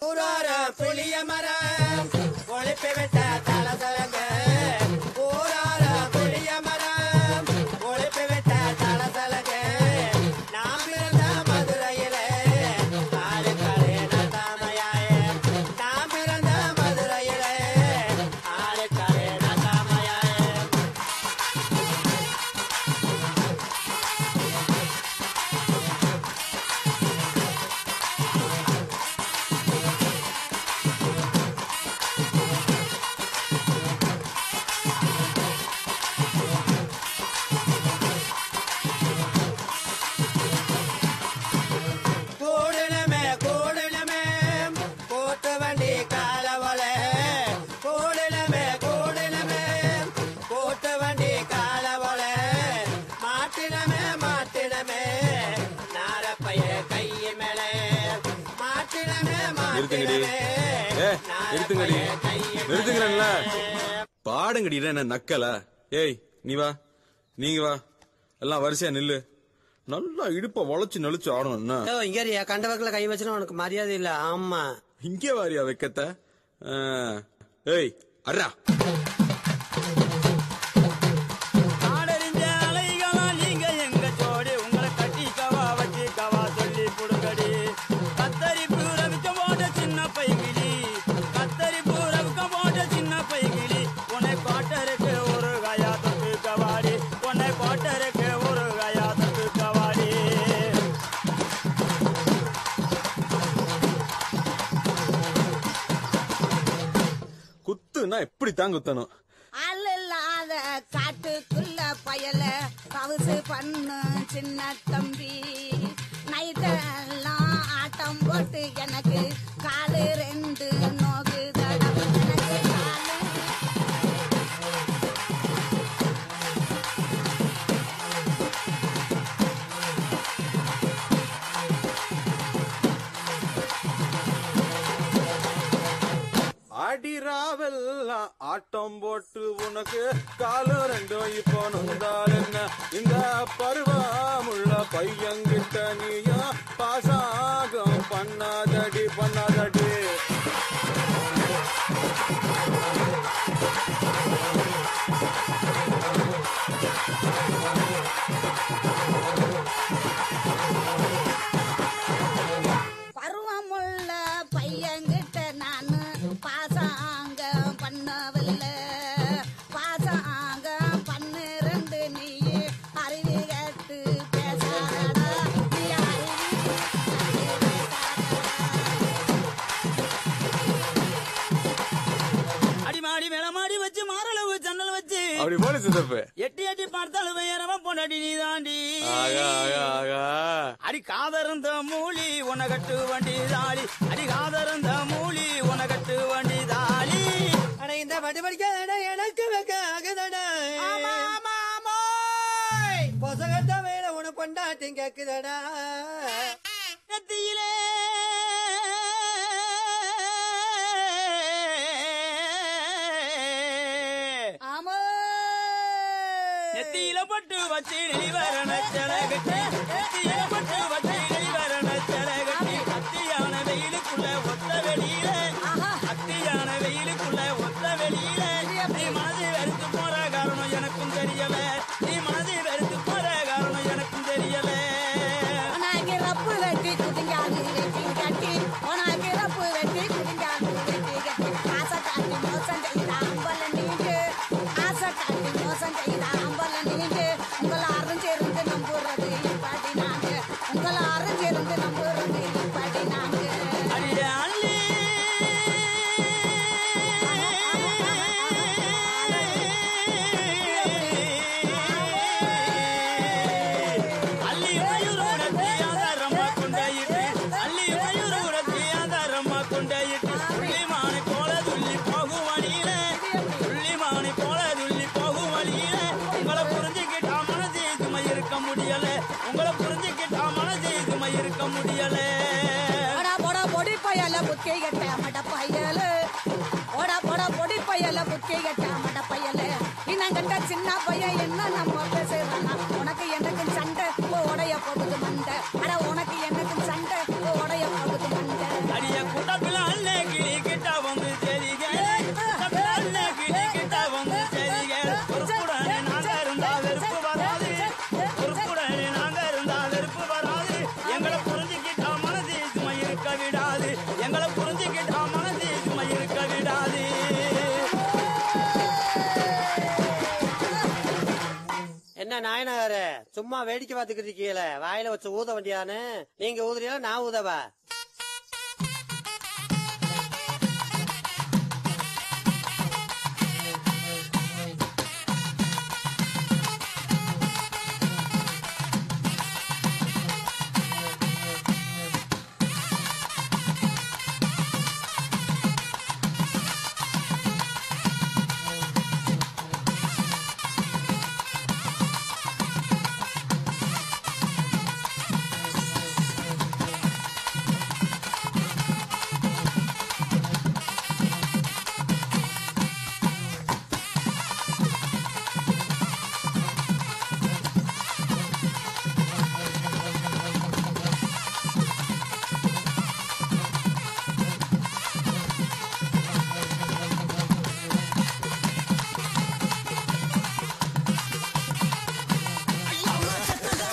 ஊரார புளிய மரம் ஒழிப்பு விட்ட தலசலங்க ஊரார புளிய மரம் ஒழிப்பு விட்ட தலசலங்க நாம் பிறந்த மதுரையிலே ஆளுக்களே நட்டாமையாய நாம் பிறந்த மதுரையிலே ஆளுக்களே நட்டாமையாய பாடுங்கடி என்ன நக்கல. ஏய் நீ வா, நீங்க வா, எல்லாம் வரிசையா நில்லு. நல்லா இடுப்ப வளைச்சு நெளிச்சு ஆடணும். இங்க கண்ட வக்கல கை வச்சுனா உனக்கு மரியாதை இல்ல. ஆமா இங்கே வாரியா வைக்கத்த. ஏய் அர்ரா எப்படி தாங்குத்தணும். அல்ல காட்டுக்குள்ள பயல பவுசு பண்ணு சின்ன தம்பி நைட்டெல்லாம் ஆட்டம் போட்டு எனக்கு காலு ரெண்டு நோகு தடம் எனக்கு காலு அடிராவெல்லாம் ஆட்டம் போட்டு உனக்கு காலம் ரெண்டும் இப்போ நொந்தால் என்ன. இந்த பருவமுள்ள பையன்கிட்ட நீயா பாசாகம் பண்ணாதடி பண்ணாதடி. பருவமுள்ள பையன்கிட்ட நானு பாசாங்க பண்ணவில்லை. பாசாங்க பன்னிரண்டு நீ அறிவி கேட்டு பேசாதடா. அடிமாடி மேலமாடி வச்சு மாரளவு ஜன்னல் வச்சு அப்படி போல சித்தப்பு எட்டி எட்டி பார்த்தாலும் வேறவன் பொண்டாடி நீ தாண்டி. அடி காதருந்த மூலி உனகட்டு வண்டி தாளி. அடி காதருந்த மூலி உனகட்டு வண்டி தாளி. ஆனா இந்த வண்டி படிக்காத எனக்கு வைக்க ஆகுதடா. பொசகட்ட வேலை உன பொண்டாட்டி கேக்குதடா. நெத்தியிலே நெத்தியில பட்டு வச்சு நெளிவரண செலகட்டி. நெத்தியில பட்டு வச்சு நெளிவரண செலகட்டி. அத்தியான வெயிலுக்குள்ள ஒத்த வெளியில அத்தியான வெயிலுக்குள்ள ஒத்த வெளியில நீ மனதை வெறுத்து போற காரணம் எனக்கும் தெரியல. நீ மனதை வெறுத்து போற காரணம் எனக்கும் தெரியல. உனக்கு ரப்பு வெட்டி குதிங்காது வெட்டி கட்டி உனக்கு ரப்பு வெட்டி குதிங்காது வெட்டி கட்டி ஆசை காட்டி மோசம் செய்தா அம்பல நீங்க. ஆசை காட்டி மோசம் செய்தா அம்பல நீங்க. உங்களை அறிஞ்சிருந்து நம்புறது இப்படி நாங்க. உங்களை அறிஞ்சிருந்து நம்புறது இப்படி நாங்க. அடிய அள்ளி அள்ளி மயூரோடத்தி ஆதாரம்மா கொண்டாயிட்டு. அள்ளி மயூரோடத்தி ஆதாரம்மா கொண்டாயிட்டு. புள்ளிமானை போல துள்ளி போகும் வழியில. புள்ளிமானை போல துள்ளி போகும் வழியில. உங்களை புரிஞ்சுக்கிட்டா மனசு சுமை இருக்க முடியல. உங்களை புரிஞ்சுக்கிட்டா மனசு சுமை இருக்க முடியல. போட பொடி பயல புக்கை கட்ட மட பயல. போட பொடி பயல புக்கை கட்ட மட பயல. இன்னங்கட்ட சின்ன பையன் என்ன நம்ம பேசுறானா. உனக்கு எனக்கு சண்டை உடைய போகுது மண்டை. அட உனக்கு எனக்கு சண்டை உடைய போகுது மண்டை. அடிய கூட்டப்பிள்ளை முதலாளியாரு சும்மா வேடிக்கை பார்த்துக்கிட்டு இருக்கீங்களே, வாயில வச்சு ஊத வேண்டியானு. நீங்க ஊதுறீங்களா நான் ஊதவா?